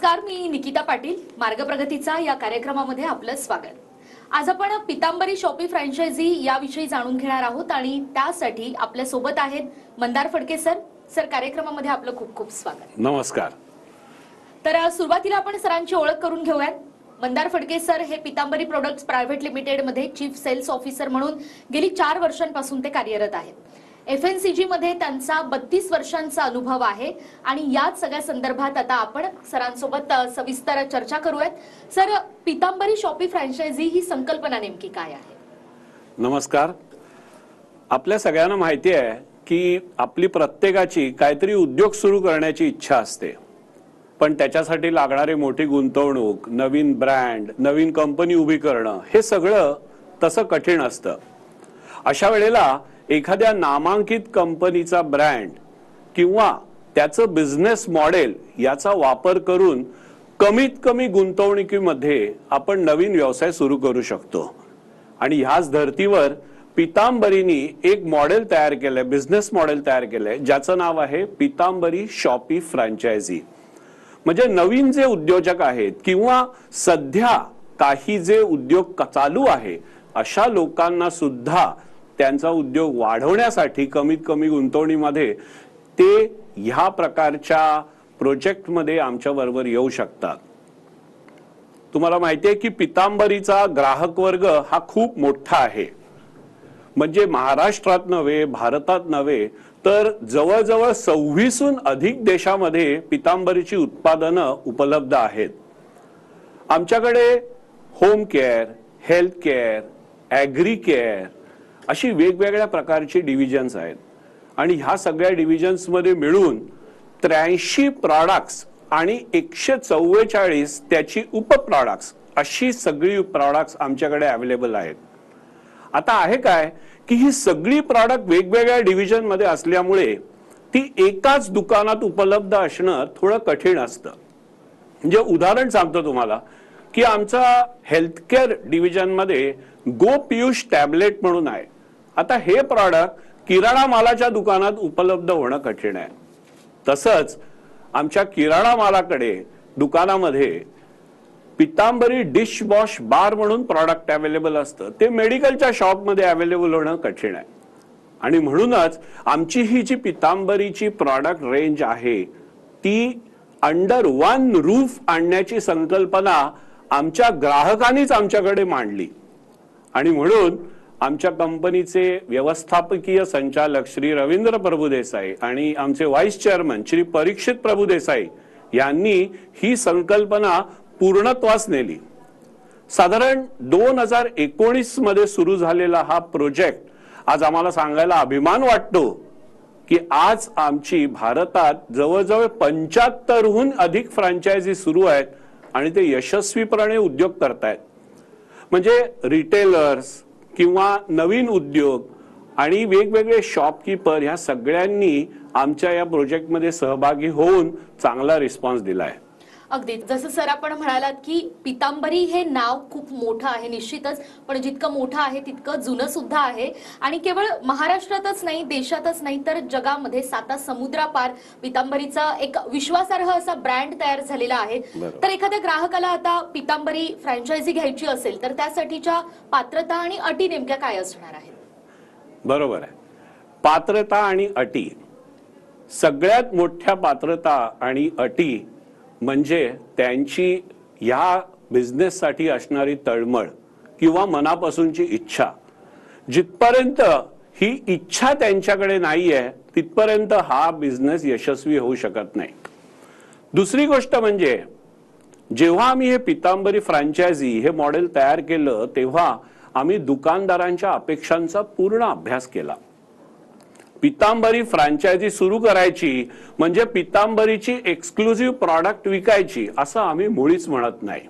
नमस्कार, मी निकिता पाटील. मार्ग प्रगतीचा या कार्यक्रमामध्ये आपलं स्वागत. आज आपण पितांबरी शॉपी फ्रँचायझी याविषयी जाणून घेणार आहोत आणि त्यासाठी आपल्या सोबत आहेत मंदार फडके सर. सर, कार्यक्रमामध्ये आपलं खूप खूप स्वागत. नमस्कार. तर सुरुवातीला आपण सरांची ओळख करून घेऊयात. मंदार फडके सर हे पितांबरी प्रोडक्ट्स प्रायव्हेट लिमिटेड मध्ये चीफ सेल्स ऑफिसर म्हणून गेली 4 वर्षांपासून ते कार्यरत आहेत. FNCG मध्ये त्यांचा 32 वर्षांचा अनुभव आहे आणि याच सगळ्या संदर्भात आता आपण सरांसोबत सविस्तर चर्चा करूयात. सर, पितांबरी शॉपी फ्रँचायझी ही संकल्पना नेमकी काय आहे? नमस्कार. आपल्या सगळ्यांना माहिती आहे की आपली प्रत्येकाची काहीतरी उद्योग सुरू करण्याची इच्छा असते, पण त्याच्यासाठी लागणारी मोठी गुंतवणूक, नवीन ब्रँड, नवीन कंपनी उभी करणं हे सगळं तसं कठीण असतं. अशा वेळेला एखाद्या नामांकित कंपनीचा ब्रँड किंवा त्याचं बिझनेस मॉडेल याचा वापर करून कमीत कमी गुंतवणुकीमध्ये आपण नवीन व्यवसाय सुरू करू शकतो. आणि ह्याच धर्तीवर पितांबरीनी एक मॉडेल तयार केलंय, बिझनेस मॉडेल तयार केलंय, ज्याचं नाव आहे पितांबरी शॉपी फ्रँचायझी. म्हणजे नवीन जे उद्योजक आहेत किंवा सध्या काही जे उद्योग चालू आहे अशा लोकांना सुद्धा त्यांचा उद्योग वाढवण्यासाठी कमीत कमी गुंतवणुकीमध्ये ते ह्या प्रकारच्या प्रोजेक्टमध्ये आमच्या बरोबर येऊ शकतात. तुम्हाला माहिती आहे की पितांबरीचा ग्राहक वर्ग हा खूप मोठा आहे. म्हणजे महाराष्ट्रात नव्हे, भारतात नव्हे, तर जवळजवळ 26हून अधिक देशामध्ये पितांबरीची उत्पादनं उपलब्ध आहेत. आमच्याकडे home care, health care, agri care अशी वेगवेगळ्या प्रकारची डिव्हिजन्स आहेत आणि ह्या सगळ्या डिव्हिजन्समध्ये मिळून 83 प्रॉडक्ट्स आणि 144 त्याची उपप्रॉडक्ट्स अशी सगळी प्रॉडक्ट्स आमच्याकडे अवेलेबल आहेत. आता आहे काय की ही सगळी प्रॉडक्ट वेगवेगळ्या डिव्हिजनमध्ये असल्यामुळे ती एकाच दुकानात उपलब्ध असणं थोडं कठीण असतं. म्हणजे उदाहरण सांगतो तुम्हाला की आमचा हेल्थकेअर डिव्हिजनमध्ये गो पीयूष टॅबलेट म्हणून आहे. आता हे प्रॉडक्ट किराणा मालाच्या दुकानात उपलब्ध होणं कठीण आहे. तसंच आमच्या किराणा मालाकडे दुकानामध्ये पितांबरी डिश वॉश बार म्हणून प्रॉडक्ट अवेलेबल असतं. ते मेडिकलच्या शॉपमध्ये अवेलेबल होणं कठीण आहे. आणि म्हणूनच आमची ही जी पितांबरीची प्रॉडक्ट रेंज आहे ती अंडर वन रूफ आणण्याची संकल्पना आमच्या ग्राहकांनीच आमच्याकडे मांडली. आणि म्हणून आमच्या कंपनीचे व्यवस्थापकीय संचालक श्री रवींद्र प्रभुदेसाई आणि आमचे व्हाईस चेअरमन श्री परीक्षित प्रभुदेसाई यांनी ही संकल्पना पूर्णत्वास नेली. साधारण 2019 मध्ये सुरू झालेला हा प्रोजेक्ट आज आम्हाला सांगायला अभिमान वाटतो की आज आमची भारतात जवळजवळ 75हून अधिक फ्रँचायझी सुरू आहेत आणि ते यशस्वीपणे उद्योग करतायत. म्हणजे रिटेलर्स किंवा नवीन उद्योग आणि वेगवेगळे शॉपकीपर ह्या सगळ्यांनी आमच्या या प्रोजेक्टमध्ये सहभागी होऊन चांगला रिस्पॉन्स दिलाय. अगदी जसं सर आपण म्हणालात की पितांबरी हे नाव खूप मोठं आहे निश्चितच, पण जितकं मोठं आहे तितकं जुनं सुद्धा आहे. आणि केवळ महाराष्ट्रातच नाही, देशातच नाही, तर जगामध्ये 7 समुद्रापार पितांबरीचा एक विश्वासार्ह असा ब्रँड तयार झालेला आहे. तर एखाद्या ग्राहकाला आता पितांबरी फ्रँचायझी घ्यायची असेल तर त्यासाठीच्या पात्रता आणि अटी नेमक्या काय असणार आहेत? बरोबर आहे. पात्रता आणि अटी, सगळ्यात मोठ्या पात्रता आणि अटी म्हणजे त्यांची या बिझनेससाठी असणारी तळमळ किंवा मनापासूनची इच्छा. जिथपर्यंत ही इच्छा त्यांच्याकडे नाहीये तिथपर्यंत हा बिझनेस यशस्वी होऊ शकत नाही. दुसरी गोष्ट म्हणजे जेव्हा आम्ही हे पितांबरी फ्रँचायझी हे मॉडेल तयार केलं तेव्हा आम्ही दुकानदारांच्या अपेक्षांचा पूर्ण अभ्यास केला. पितांबरी फ्रँचायझी सुरू करायची म्हणजे पितांबरीची एक्सक्लुझिव्ह प्रॉडक्ट विकायची असं आम्ही मुळीच म्हणत नाही.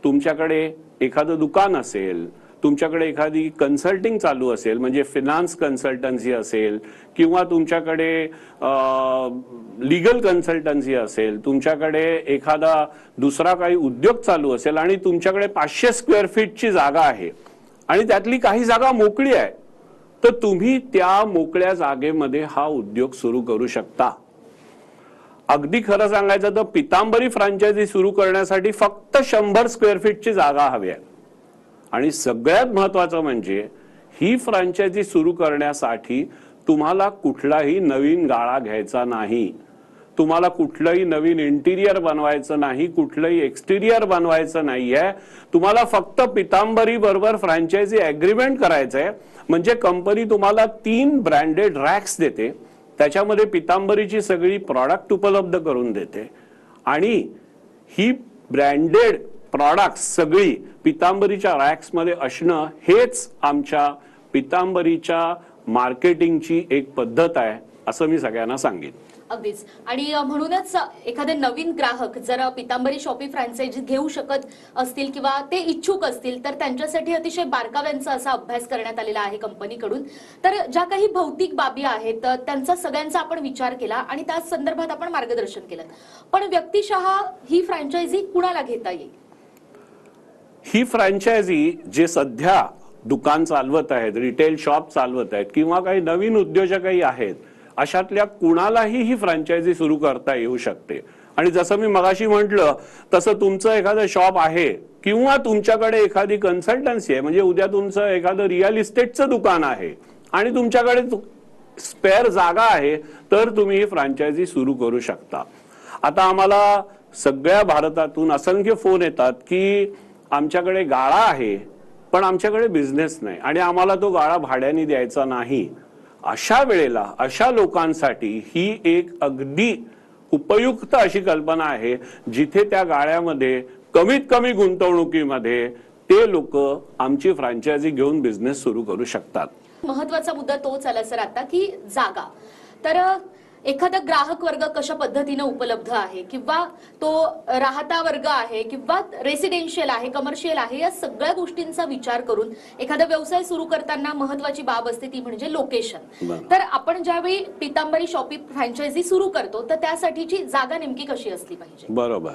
तुमच्याकडे एखादं दुकान असेल, तुमच्याकडे एखादी कन्सल्टिंग चालू असेल, म्हणजे फिनान्स कन्सल्टन्सी असेल किंवा तुमच्याकडे लीगल कन्सल्टन्सी असेल, तुमच्याकडे एखादा दुसरा काही उद्योग चालू असेल आणि तुमच्याकडे 500 स्क्वेअर फीटची जागा आहे आणि त्यातली काही जागा मोकळी आहे, तर तुम्ही त्या मोकळ्या जागेमध्ये हा उद्योग सुरू करू शकता. अगदी खरं सांगायचं तर पितांबरी फ्रँचायझी सुरू करण्यासाठी फक्त 100 स्क्वेअर फीटची जागा हवी आहे. आणि सगळ्यात महत्वाचं म्हणजे ही फ्रँचायझी सुरू करण्यासाठी तुम्हाला कुठलाही नवीन गाळा घ्यायचा नाही, तुम्हाला कुठलंही नवीन इंटिरियर बनवायचं नाही, कुठलंही एक्सटिरियर बनवायचं नाहीये. तुम्हाला फक्त पितांबरी बरोबर फ्रँचायझी अग्रीमेंट करायचंय. म्हणजे कंपनी तुम्हाला 3 ब्रँडेड रॅक्स देते, त्याच्यामध्ये पितांबरीची सगळी प्रॉडक्ट उपलब्ध करून देते आणि ही ब्रँडेड प्रॉडक्ट सगळी पितांबरीच्या रॅक्स मध्ये असणं हेच आमच्या पितांबरीच्या मार्केटिंगची एक पद्धत आहे असं मी सगळ्यांना सांगेन. अगदीच. आणि म्हणूनच एखादे नवीन ग्राहक जर पितांबरी शॉपी फ्रँचायझी घेऊ शकत असतील किंवा ते इच्छुक असतील तर त्यांच्यासाठी अतिशय बारकाव्यांचा असा अभ्यास करण्यात आलेला आहे कंपनीकडून. तर ज्या काही भौतिक बाबी आहेत त्यांचा सगळ्यांचा आपण विचार केला आणि त्या संदर्भात आपण मार्गदर्शन केलं. पण व्यक्तिशः ही फ्रँचायझी कुणाला घेता येईल? ही फ्रँचायझी जे सध्या दुकान चालवत आहेत, रिटेल शॉप चालवत आहेत किंवा काही नवीन उद्योजकही आहेत, अशातल्या कुणालाही ही फ्रँचायझी सुरू करता येऊ शकते. आणि जसं मी मगाशी म्हटलं तसं तुमचं एखादं शॉप आहे किंवा तुमच्याकडे एखादी कन्सल्टन्सी आहे, म्हणजे उद्या तुमचं एखादं रिअल इस्टेटचं दुकान आहे आणि तुमच्याकडे स्पेअर जागा आहे, तर तुम्ही ही फ्रँचायझी सुरू करू शकता. आता आम्हाला सगळ्या भारतातून असंख्य फोन येतात की आमच्याकडे गाळा आहे पण आमच्याकडे बिझनेस नाही आणि आम्हाला तो गाळा भाड्याने द्यायचा नाही. अशा वेळेला अशा लोकांसाठी ही एक अगदी उपयुक्त अशी कल्पना आहे जिथे त्या गाळ्यामध्ये कमीत कमी गुंतवणुकीमध्ये ते लोक आमची फ्रँचायझी घेऊन बिझनेस सुरू करू शकतात. महत्वाचा मुद्दा तोच आला सर आता की जागा. तर एखादा ग्राहक वर्ग कशा पद्धतीने उपलब्ध आहे किंवा तो राहता वर्ग आहे किंवा रेसिडेन्शियल आहे, कमर्शियल आहे, या सगळ्या गोष्टींचा विचार करून एखादा व्यवसाय सुरू करताना महत्वाची बाब असते ती म्हणजे लोकेशन. तर आपण ज्यावेळी पितांबरी शॉपी फ्रँचायझी सुरू करतो तर त्यासाठीची जागा नेमकी कशी असली पाहिजे? बरोबर.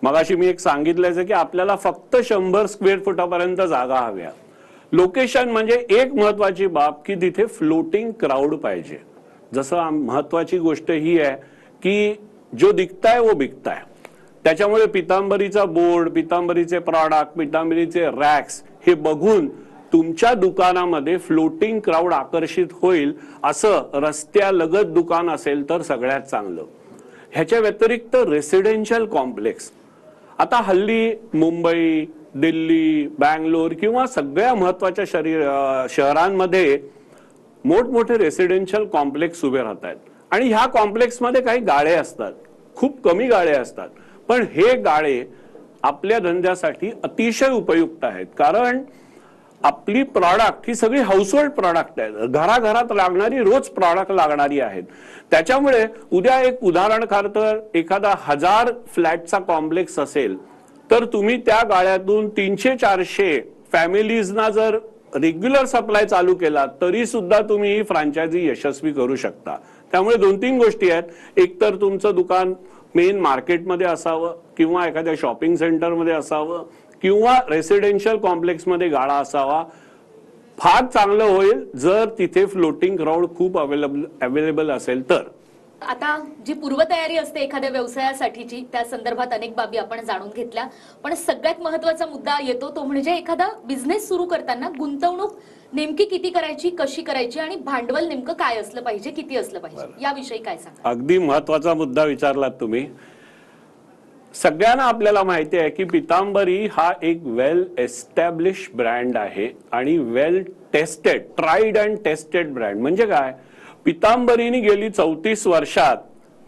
मगाशी मी एक सांगितलंय की आपल्याला फक्त 100 स्क्वेअर फुटापर्यंत जागा हव्या. लोकेशन म्हणजे एक महत्वाची बाब की तिथे फ्लोटिंग क्राऊड पाहिजे. जसं महत्वाची गोष्ट ही आहे की जो दिखताय वो बिकताय. त्याच्यामुळे पितांबरीचा बोर्ड, पितांबरीचे प्रॉडक्ट, पितांबरीचे रॅक्स हे बघून तुमच्या दुकानामध्ये फ्लोटिंग क्राऊड आकर्षित होईल असं रस्त्यालगत दुकान असेल तर सगळ्यात चांगलं. ह्याच्या व्यतिरिक्त रेसिडेन्शियल कॉम्प्लेक्स आता हल्ली मुंबई, दिल्ली, बँगलोर किंवा सगळ्या महत्वाच्या शहरांमध्ये मोठमोठे रेसिडेन्शियल कॉम्प्लेक्स उभे राहत आहेत आणि ह्या कॉम्प्लेक्समध्ये काही गाळे असतात, खूप कमी गाळे असतात, पण हे गाळे आपल्या धंद्यासाठी अतिशय उपयुक्त आहेत. कारण आपली प्रॉडक्ट ही सगळी हाऊसहोल्ड प्रॉडक्ट आहेत, घराघरात लागणारी रोज प्रॉडक्ट लागणारी आहेत. त्याच्यामुळे उद्या एक उदाहरण तर एखादा 1000 फ्लॅटचा कॉम्प्लेक्स असेल तर तुम्ही त्या गाळ्यातून 300-400 फॅमिलीजना जर रेग्युलर सप्लाय चालू केला तरी सुद्धा तुम्ही ही फ्रँचायझी यशस्वी करू शकता. त्यामुळे 2-3 गोष्टी आहेत. एक तर तुमचं दुकान मेन मार्केटमध्ये असावं किंवा एखाद्या शॉपिंग सेंटरमध्ये असावं किंवा रेसिडेन्शियल कॉम्प्लेक्समध्ये गाळा असावा. फार चांगलं होईल जर तिथे फ्लोटिंग क्राऊड खूप अवेलेबल असेल तर. आता जी पूर्वतयारी असते एखाद्या व्यवसायासाठीची त्या संदर्भात अनेक बाबी आपण जाणून घेतल्या, पण सगळ्यात महत्वाचा मुद्दा येतो तो म्हणजे एखादा बिझनेस सुरू करताना गुंतवणूक नेमकी किती करायची, कशी करायची आणि भांडवल नेमकं काय असलं पाहिजे, किती असलं पाहिजे, याविषयी काय सांगा? अगदी महत्वाचा मुद्दा विचारलात तुम्ही. सगळ्यांना आपल्याला माहिती आहे की पितांबरी हा एक वेल एस्टॅब्लिश ब्रँड आहे आणि well tested, tried and tested brand. म्हणजे काय, पितांबरीने गेली 34 वर्षात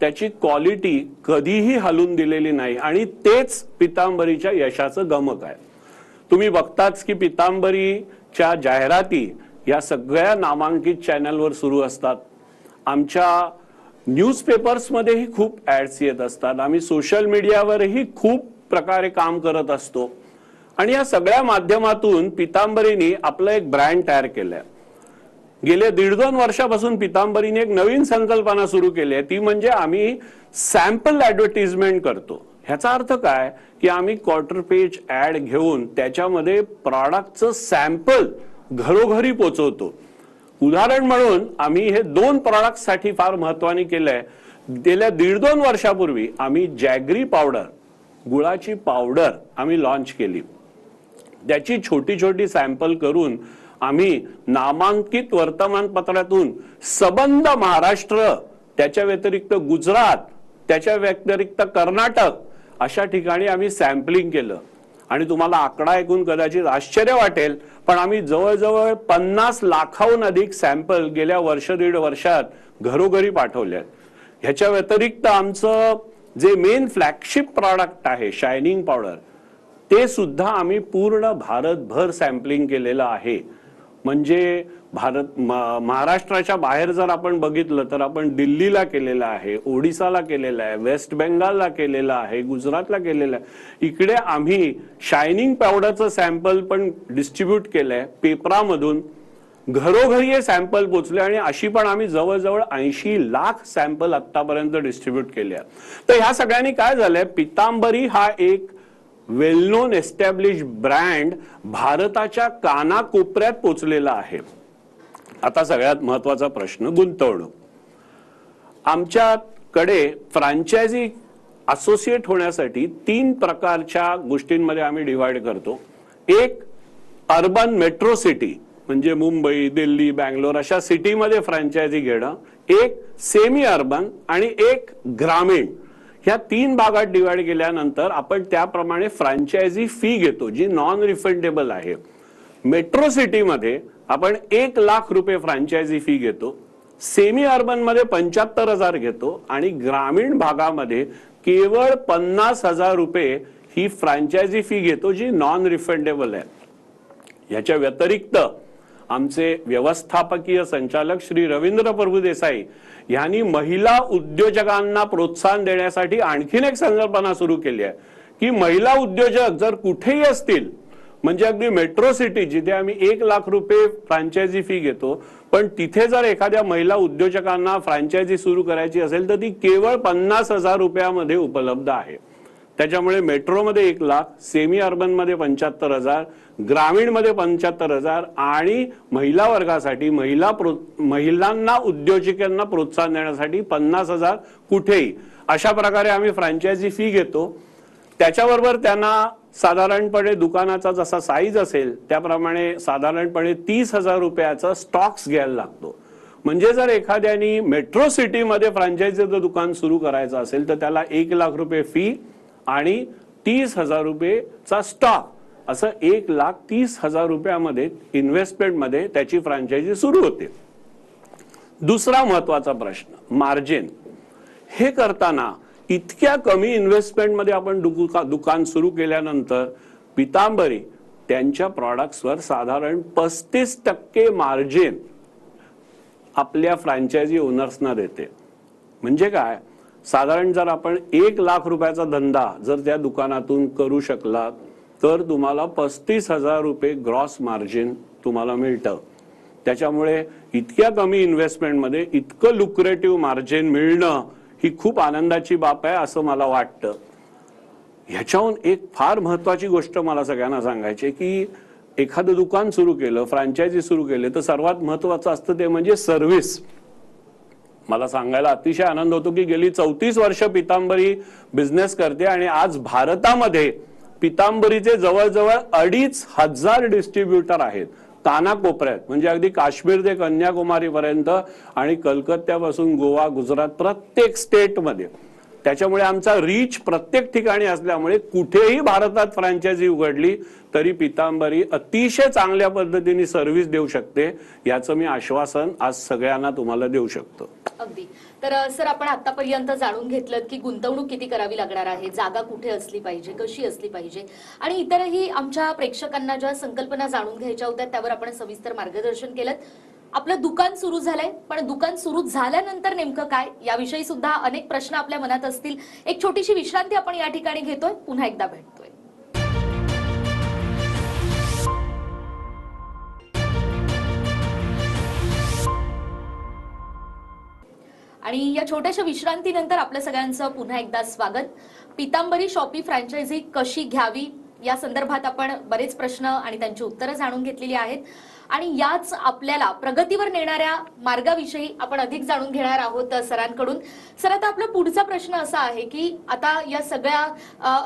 त्याची क्वालिटी कधीही हलून दिलेली नाही आणि तेच पितांबरीच्या यशाचं गमक आहे. तुम्ही बघताच की पितांबरीच्या जाहिराती या सगळ्या नामांकित चॅनलवर सुरू असतात. आमच्या न्यूजपेपर्समध्येही खूप ऍड्स येत असतात. आम्ही सोशल मीडियावरही खूप प्रकारे काम करत असतो आणि या सगळ्या माध्यमातून पितांबरीने आपलं एक ब्रँड तयार केलंय. गेले 1.5-2 वर्षापासून पितांबरीने एक नवीन संकल्पना सुरू केली आहे, ती म्हणजे आम्ही सॅम्पल ऍडव्हर्टिजमेंट करतो. ह्याचा अर्थ काय की आम्ही क्वार्टर पेज ऍड घेऊन त्याच्यामध्ये प्रॉडक्टचं सॅम्पल घरोघरी पोचवतो. उदाहरण म्हणून आम्ही हे 2 प्रॉडक्टसाठी फार महत्त्वाने केलंय. गेल्या 1.5-2 वर्षापूर्वी आम्ही जॅगरी पावडर, गुळाची पावडर आम्ही लॉन्च केली. त्याची छोटी छोटी सॅम्पल करून आम्ही नामांकित वर्तमानपत्रातून सबंध महाराष्ट्र, त्याच्या व्यतिरिक्त गुजरात, त्याच्या व्यतिरिक्त कर्नाटक अशा ठिकाणी आम्ही सॅम्पलिंग केलं. आणि तुम्हाला आकडा ऐकून कदाचित आश्चर्य वाटेल, पण आम्ही जवळजवळ 50 लाखाहून अधिक सॅम्पल गेल्या 1-1.5 वर्षात घरोघरी पाठवले. ह्याच्या व्यतिरिक्त आमचं जे मेन फ्लॅगशिप प्रॉडक्ट आहे शायनिंग पावडर, ते सुद्धा आम्ही पूर्ण भारतभर सॅम्पलिंग केलेलं आहे. म्हणजे महाराष्ट्राच्या बाहेर जर आपण बघितलं तर आपण दिल्लीला केलेलं आहे, ओडिसाला केलेलं आहे, वेस्ट बेंगालला केलेलं आहे, गुजरातला केलेलं आहे. इकडे आम्ही शायनिंग पावडरचं सॅम्पल पण डिस्ट्रीब्यूट केलंय पेपरामधून. घरोघरी हे सॅम्पल पोचले आणि अशी पण आम्ही जवळजवळ 80 लाख सॅम्पल आतापर्यंत डिस्ट्रीब्यूट केले. तर ह्या सगळ्यांनी काय झालंय, पितांबरी हा एक वेल नोन एस्टॅब्लिश ब्रँड भारताच्या कानाकोपऱ्यात पोचलेला आहे. आता सगळ्यात महत्वाचा प्रश्न, गुंतवणूक. आमच्याकडे फ्रँचायझी असोसिएट होण्यासाठी 3 प्रकारच्या गोष्टींमध्ये आम्ही डिवाइड करतो. एक अर्बन मेट्रो सिटी म्हणजे मुंबई, दिल्ली, बँगलोर अशा सिटीमध्ये फ्रँचायझी घेणं, एक सेमी अर्बन आणि एक ग्रामीण. ह्या 3 भागात डिवाइड केल्यानंतर आपण त्याप्रमाणे फ्रँचायझी फी घेतो जी नॉन रिफंडेबल आहे. मेट्रो सिटीमध्ये आपण 1 लाख रुपये फ्रँचायझी फी घेतो, सेमी अर्बन मध्ये 75,000 घेतो आणि ग्रामीण भागामध्ये केवळ 50,000 रुपये ही फ्रँचायझी फी घेतो जी नॉन रिफंडेबल आहे. याच्या व्यतिरिक्त आमचे व्यवस्थापकीय संचालक श्री रवींद्र प्रभुदेसाई यांनी महिला उद्योजकांना प्रोत्साहन देण्यासाठी आणखीन एक संकल्पना सुरू केली आहे की महिला उद्योजक जर कुठेही असतील, म्हणजे अगदी मेट्रो सिटी जिथे आम्ही 1 लाख रुपये फ्रँचायझी फी घेतो, पण तिथे जर एखाद्या महिला उद्योजकांना फ्रँचायझी सुरू करायची असेल तर ती केवळ 50,000 रुपयामध्ये उपलब्ध आहे. त्याच्यामुळे मेट्रोमध्ये 1 लाख, सेमी अर्बन मध्ये 75,000, ग्रामीण मध्ये 75,000 आणि महिला वर्गासाठी महिलांना उद्योजकांना प्रोत्साहन देण्यासाठी 50,000 कुठेही. अशा प्रकारे आम्ही फ्रँचायझी फी घेतो. त्याच्याबरोबर त्यांना साधारणपणे दुकानाचा जसा साईज असेल त्याप्रमाणे साधारणपणे 30,000 रुपयाचा स्टॉक्स घ्यायला लागतो. म्हणजे जर एखाद्यानी मेट्रो सिटीमध्ये फ्रँचायझीचं दुकान सुरू करायचं असेल तर त्याला 1 लाख रुपये फी आणि 30,000 रुपयेचा स्टॉक, असं 1,30,000 रुपयामध्ये इन्व्हेस्टमेंटमध्ये त्याची फ्रँचायझी सुरू होते. दुसरा महत्वाचा प्रश्न, मार्जिन. हे करताना इतक्या कमी इन्व्हेस्टमेंटमध्ये आपण दुकान सुरू केल्यानंतर पितांबरी त्यांच्या प्रॉडक्ट्सवर साधारण 35% मार्जिन आपल्या फ्रँचायझी ओनर्सना देते. म्हणजे काय, साधारण जर आपण 1 लाख रुपयाचा धंदा जर त्या दुकानातून करू शकला तर तुम्हाला 35,000 रुपये ग्रॉस मार्जिन तुम्हाला मिळतं. त्याच्यामुळे इतक्या कमी इन्व्हेस्टमेंटमध्ये इतकं लुक्रेटिव्ह मार्जिन मिळणं ही खूप आनंदाची बाब आहे असं मला वाटतं. ह्याच्याहून एक फार महत्वाची गोष्ट मला सगळ्यांना सांगायची की एखादं दुकान सुरू केलं, फ्रँचायझी सुरू केले तर सर्वात महत्वाचं असतं ते म्हणजे सर्व्हिस. मला सांगायला अतिशय आनंद होतो की गेली 34 वर्ष पितांबरी बिझनेस करते आणि आज भारतामध्ये पितांबरीचे जवळजवळ 2,500 डिस्ट्रीब्युटर आहेत कानाकोपऱ्यात. म्हणजे अगदी काश्मीर ते कन्याकुमारी पर्यंत आणि कलकत्त्यापासून गोवा, गुजरात प्रत्येक स्टेटमध्ये. त्याच्यामुळे आमचा रीच प्रत्येक ठिकाणी असल्यामुळे कुठेही भारतात फ्रँचायझी उघडली तरी पितांबरी अतिशय चांगल्या पद्धतीने सर्व्हिस देऊ शकते, याचं मी आश्वासन आज सगळ्यांना तुम्हाला देऊ शकतो. अगदी. तर सर, आपण आतापर्यंत जाणून घेतलं की गुंतवणूक किती करावी लागणार आहे, जागा कुठे असली पाहिजे, कशी असली पाहिजे आणि इतरही आमच्या प्रेक्षकांना ज्या संकल्पना जाणून घ्यायच्या होत्या त्यावर आपण सविस्तर मार्गदर्शन केलं. आपलं दुकान सुरू झालंय, पण दुकान सुरू झाल्यानंतर नेमकं काय याविषयी सुद्धा अनेक प्रश्न आपल्या मनात असतील. एक छोटीशी विश्रांती आपण या ठिकाणी घेतोय, पुन्हा एकदा भेटतोय. आणि या छोट्याशा विश्रांतीनंतर आपल्या सगळ्यांचं पुन्हा एकदा स्वागत. पितांबरी शॉपी फ्रँचायझी कशी घ्यावी या संदर्भात आपण बरेच प्रश्न आणि त्यांची उत्तरं जाणून घेतलेली आहेत. आणि याच आपल्याला प्रगतीवर नेणाऱ्या मार्गाविषयी आपण अधिक जाणून घेणार आहोत सरांकडून. सर, आता आपला पुढचा प्रश्न असा आहे की आता या सगळ्या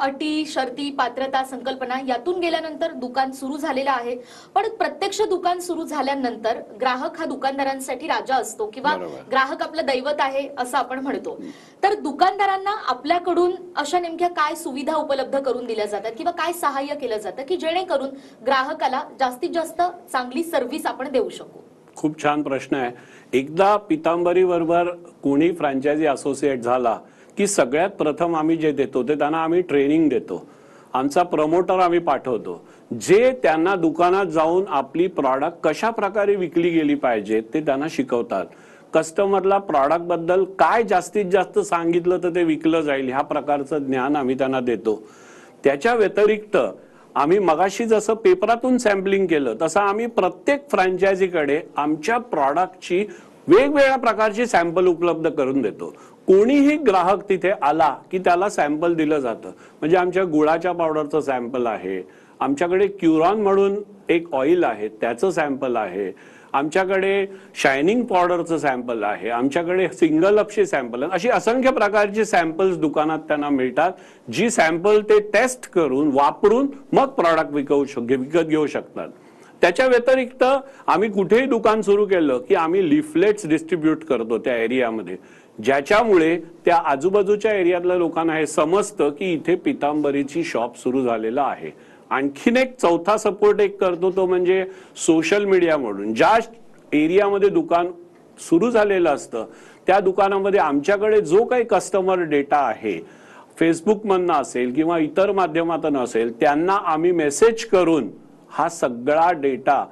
अटी, शर्ती, पात्रता, संकल्पना यातून गेल्यानंतर दुकान सुरू झालेलं आहे, पण प्रत्यक्ष दुकान सुरू झाल्यानंतर ग्राहक हा दुकानदारांसाठी राजा असतो किंवा ग्राहक आपलं दैवत आहे असं आपण म्हणतो. तर दुकानदारांना आपल्याकडून अशा नेमक्या काय सुविधा उपलब्ध करून दिल्या जातात किंवा काय सहाय्य केलं जातं की जेणेकरून ग्राहकाला जास्तीत जास्त चांगली सर्व्हिस आपण देऊ शकू? खूप छान प्रश्न आहे. एकदा पितांबरी बरोबर कोणी फ्रँचायझी असोसिएट झाला की सगळ्यात प्रथम आम्ही जे देतो ते त्यांना आम्ही ट्रेनिंग देतो. आमचा प्रमोटर आम्ही पाठवतो जे त्यांना दुकानात जाऊन आपली प्रॉडक्ट कशा प्रकारे विकली गेली पाहिजे ते त्यांना शिकवतात. कस्टमरला प्रॉडक्ट बद्दल काय जास्तीत जास्त सांगितलं तर ते विकलं जाईल ह्या प्रकारचं ज्ञान आम्ही त्यांना देतो. त्याच्या व्यतिरिक्त आम्ही मगाशी जसं पेपरातून सॅम्पलिंग केलं तसं आम्ही प्रत्येक फ्रँचायझीकडे आमच्या प्रॉडक्टची वेगवेगळ्या प्रकारची सॅम्पल उपलब्ध करून देतो. कोणीही ग्राहक तिथे आला की त्याला सॅम्पल दिलं जातं. म्हणजे आमच्या गुळाच्या पावडरचं सॅम्पल आहे, आमच्याकडे क्युरॉन म्हणून एक ऑइल आहे त्याचं सॅम्पल आहे, आमच्याकडे शायनिंग पावडरचं सॅम्पल आहे, आमच्याकडे सिंगल अपचे सॅम्पल आहे. अशी असंख्य प्रकारची सॅम्पल्स दुकानात त्यांना मिळतात जी सॅम्पल ते टेस्ट करून वापरून मग प्रॉडक्ट विकत घेऊ शकतात. त्याच्या व्यतिरिक्त आम्ही कुठेही दुकान सुरू केलं की आम्ही लिफलेट्स डिस्ट्रीब्यूट करतो त्या एरियामध्ये, ज्याच्यामुळे त्या आजूबाजूच्या एरियातल्या लोकांना हे समजतं की इथे पितांबरीची शॉप सुरू झालेलं आहे. आणखीन एक चौथा सपोर्ट एक करतो तो म्हणजे सोशल मीडिया म्हणून. ज्या एरियामध्ये दुकान सुरू झालेलं असतं त्या दुकानामध्ये आमच्याकडे जो काही कस्टमर डेटा आहे, फेसबुक मधनं असेल किंवा इतर माध्यमातून असेल, त्यांना आम्ही मेसेज करून हा सगळा डेटा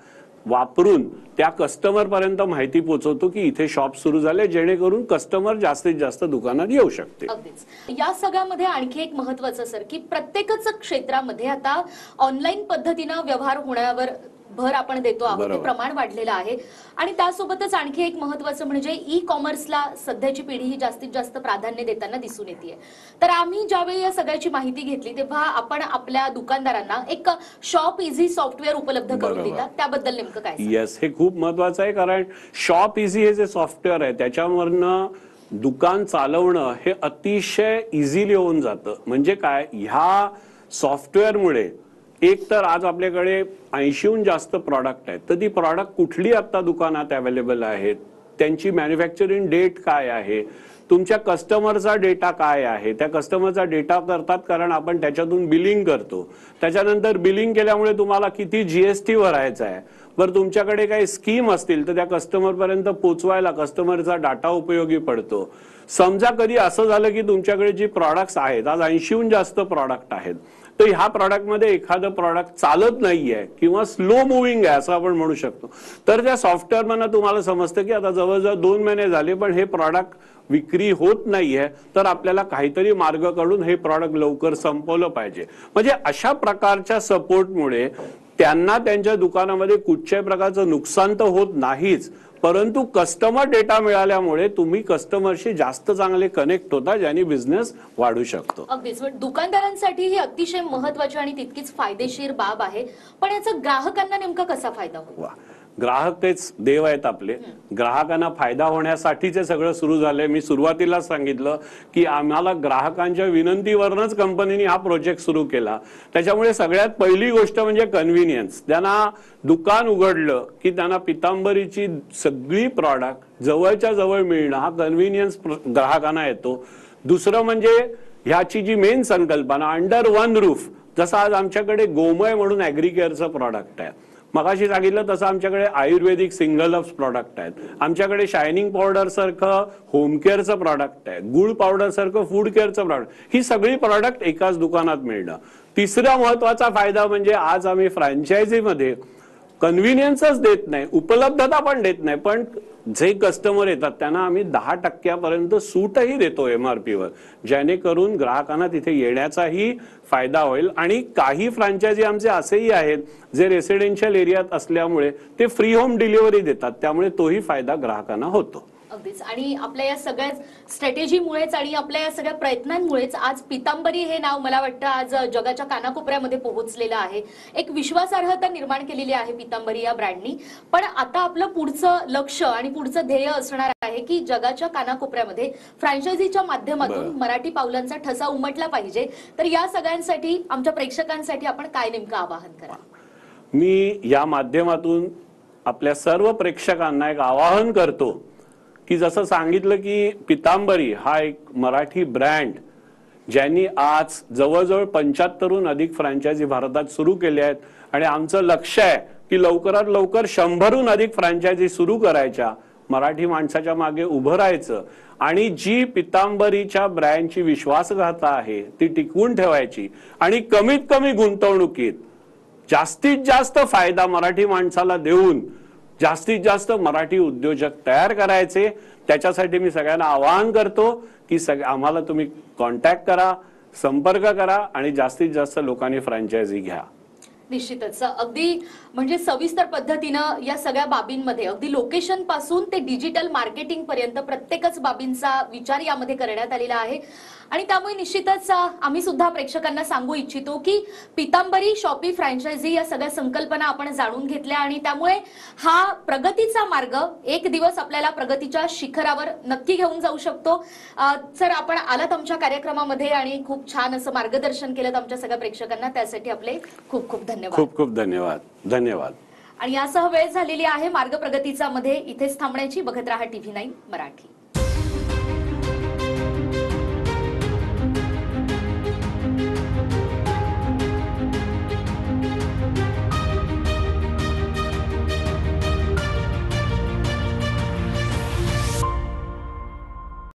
वापरून त्या कस्टमर पर्यंत माहिती पोहोचवतो की इथे शॉप सुरू झाले, जेणेकरून कस्टमर जास्तीत जास्त दुकानात येऊ शकते. अगदीच. या सगळ्यामध्ये आणखी एक महत्त्वाचं सर की प्रत्येकच क्षेत्रामध्ये आता ऑनलाईन पद्धतीनं व्यवहार होण्यावर भर आपण देतो आहोत, ते प्रमाण वाढलेलं आहे. आणि त्यासोबतच आणखी एक महत्त्वाचं म्हणजे ई कॉमर्सला सध्याची पिढी ही जास्तीत जास्त प्राधान्य देताना दिसून येते. तर आम्ही ज्यावेळी या सगळ्याची माहिती घेतली तेव्हा आपण आपल्या दुकानदारांना एक शॉप इझी सॉफ्टवेअर उपलब्ध करून दिलं, त्याबद्दल नेमकं काय? येस, हे खूप महत्वाचं आहे कारण शॉप इझी हे जे सॉफ्टवेअर आहे त्याच्यावरनं दुकान चालवणं हे अतिशय इझिली होऊन जातं. म्हणजे काय, ह्या सॉफ्टवेअरमुळे एक तर आज आपल्याकडे 80हून जास्त प्रॉडक्ट आहेत, तर ती प्रॉडक्ट कुठली आता दुकानात अवेलेबल आहेत, त्यांची मॅन्युफॅक्चरिंग डेट काय आहे, तुमच्या कस्टमरचा डेटा काय आहे, त्या कस्टमरचा डेटा करतात कारण आपण त्याच्यातून बिलिंग करतो. त्याच्यानंतर बिलिंग केल्यामुळे तुम्हाला किती जीएसटी भरायचा आहे, बरं तुमच्याकडे काही स्कीम असतील तर त्या कस्टमर पर्यंत पोहोचवायला कस्टमरचा डाटा उपयोगी पडतो. समजा कधी असं झालं की तुमच्याकडे जी प्रॉडक्ट्स आहेत, आज 80हून जास्त प्रॉडक्ट आहेत, तर ह्या प्रॉडक्टमध्ये एखादं प्रॉडक्ट चालत नाहीये किंवा स्लो मुव्हिंग आहे असं आपण म्हणू शकतो, तर त्या सॉफ्टवेअर मधनं तुम्हाला समजतं की आता जवळजवळ 2 महिने झाले पण हे प्रॉडक्ट विक्री होत नाहीये, तर आपल्याला काहीतरी मार्ग काढून हे प्रॉडक्ट लवकर संपवलं पाहिजे. म्हणजे अशा प्रकारच्या सपोर्टमुळे त्यांना त्यांच्या दुकानामध्ये कुठच्याही प्रकारचं नुकसान तर होत नाहीच, परंतु कस्टमर डेटा मिळाल्यामुळे तुम्ही कस्टमरशी जास्त चांगले कनेक्ट होता, ज्याने बिझनेस वाढू शकतो. अगदीच. दुकानदारांसाठी ही अतिशय महत्त्वाची आणि तितकीच फायदेशीर बाब आहे, पण याचा ग्राहकांना नेमका कसा फायदा होतो? ग्राहक तेच देव आहेत आपले. ग्राहकांना फायदा होण्यासाठीच सगळं सुरू झालंय. मी सुरुवातीलाच सांगितलं की आम्हाला ग्राहकांच्या विनंतीवरच कंपनीने हा प्रोजेक्ट सुरू केला. त्याच्यामुळे सगळ्यात पहिली गोष्ट म्हणजे कन्व्हिनियन्स. त्यांना दुकान उघडलं की त्यांना पितांबरीची सगळी प्रॉडक्ट जवळच्या जवळ मिळणं हा कन्व्हिनियन्स ग्राहकांना येतो. दुसरं म्हणजे ह्याची जी मेन संकल्पना अंडर वन रूफ, जसं आज आमच्याकडे गोमय म्हणून ॲग्रीकेअरचं प्रॉडक्ट आहे, मगाशी सांगितलं तसं आमच्याकडे आयुर्वेदिक सिंगल अप्स प्रॉडक्ट आहेत, आमच्याकडे शायनिंग पावडर सारखं होम केअरचं प्रॉडक्ट आहे, गुळ पावडर सारखं फूड केअरचं प्रॉडक्ट, ही सगळी प्रॉडक्ट एकाच दुकानात मिळणं. तिसरा महत्वाचा फायदा म्हणजे आज आम्ही फ्रँचायझीमध्ये कन्व्हिनियन्सच देत नाही, उपलब्धता पण देत नाही, पण जे कस्टमर येतात त्यांना आम्ही 10% सूटही देतो MRPवर, जेणेकरून ग्राहकांना तिथे येण्याचाही फायदा होईल. आणि काही फ्रँचायझी आमचे असेही आहेत जे रेसिडेन्शियल एरियात असल्यामुळे ते फ्री होम डिलिव्हरी देतात, त्यामुळे तोही फायदा ग्राहकांना होतो. अगदीच. आणि आपल्या या सगळ्या स्ट्रॅटेजीमुळेच आणि आपल्या या सगळ्या प्रयत्नांमुळेच आज पितांबरी हे नाव मला वाटतं आज जगाच्या कानाकोपऱ्यामध्ये पोहोचलेलं आहे. एक विश्वासार्हता निर्माण केलेली आहे पितांबरी या ब्रँडनी. पण आता आपलं पुढचं लक्ष आणि पुढचं ध्येय असणार आहे की जगाच्या कानाकोपऱ्यामध्ये फ्रँचायझीच्या माध्यमातून मराठी पावलांचा ठसा उमटला पाहिजे. तर या सगळ्यांसाठी आमच्या प्रेक्षकांसाठी आपण काय नेमकं आवाहन करा? मी या माध्यमातून आपल्या सर्व प्रेक्षकांना एक आवाहन करतो की जसं सांगितलं की पितांबरी हा एक मराठी ब्रँड ज्यांनी आज जवळजवळ 75हून अधिक फ्रँचायझी भारतात सुरू केल्या आहेत आणि आमचं लक्ष आहे की लवकरात लवकर 100हून अधिक फ्रँचायझी सुरू करायच्या. मराठी माणसाच्या मागे उभं राहायचं आणि जी पितांबरीच्या ब्रँडची विश्वासघाता आहे ती टिकवून ठेवायची आणि कमीत कमी गुंतवणुकीत जास्तीत जास्त फायदा मराठी माणसाला देऊन जास्तीत जास्त मराठी उद्योजक तयार करायचे. त्याच्यासाठी मी सगळ्यांना आवाहन करतो की आम्हाला तुम्ही कॉन्टॅक्ट करा, संपर्क करा आणि जास्तीत जास्त लोकांनी फ्रँचायझी घ्या. निश्चितच. अगदी म्हणजे सविस्तर पद्धतीनं या सगळ्या बाबींमध्ये अगदी लोकेशन पासून ते डिजिटल मार्केटिंग पर्यंत प्रत्येकच बाबींचा विचार यामध्ये करण्यात आलेला आहे. आणि त्यामुळे निश्चितच आम्ही सुद्धा प्रेक्षकांना सांगू इच्छितो की पितांबरी, शॉपी, फ्रँचायझी या सगळ्या संकल्पना आपण जाणून घेतल्या आणि त्यामुळे हा प्रगतीचा मार्ग एक दिवस आपल्याला प्रगतीच्या शिखरावर नक्की घेऊन जाऊ शकतो. सर, आपण आलात आमच्या कार्यक्रमामध्ये आणि खूप छान असं मार्गदर्शन केलं आमच्या सगळ्या प्रेक्षकांना. त्यासाठी आपले खूप खूप धन्यवाद. खूप खूप धन्यवाद. धन्यवाद. आणि यासह वेळ झालेली आहे मार्ग प्रगतीचा मध्ये इथेच थांबण्याची. बघत रहा TV9 मराठी.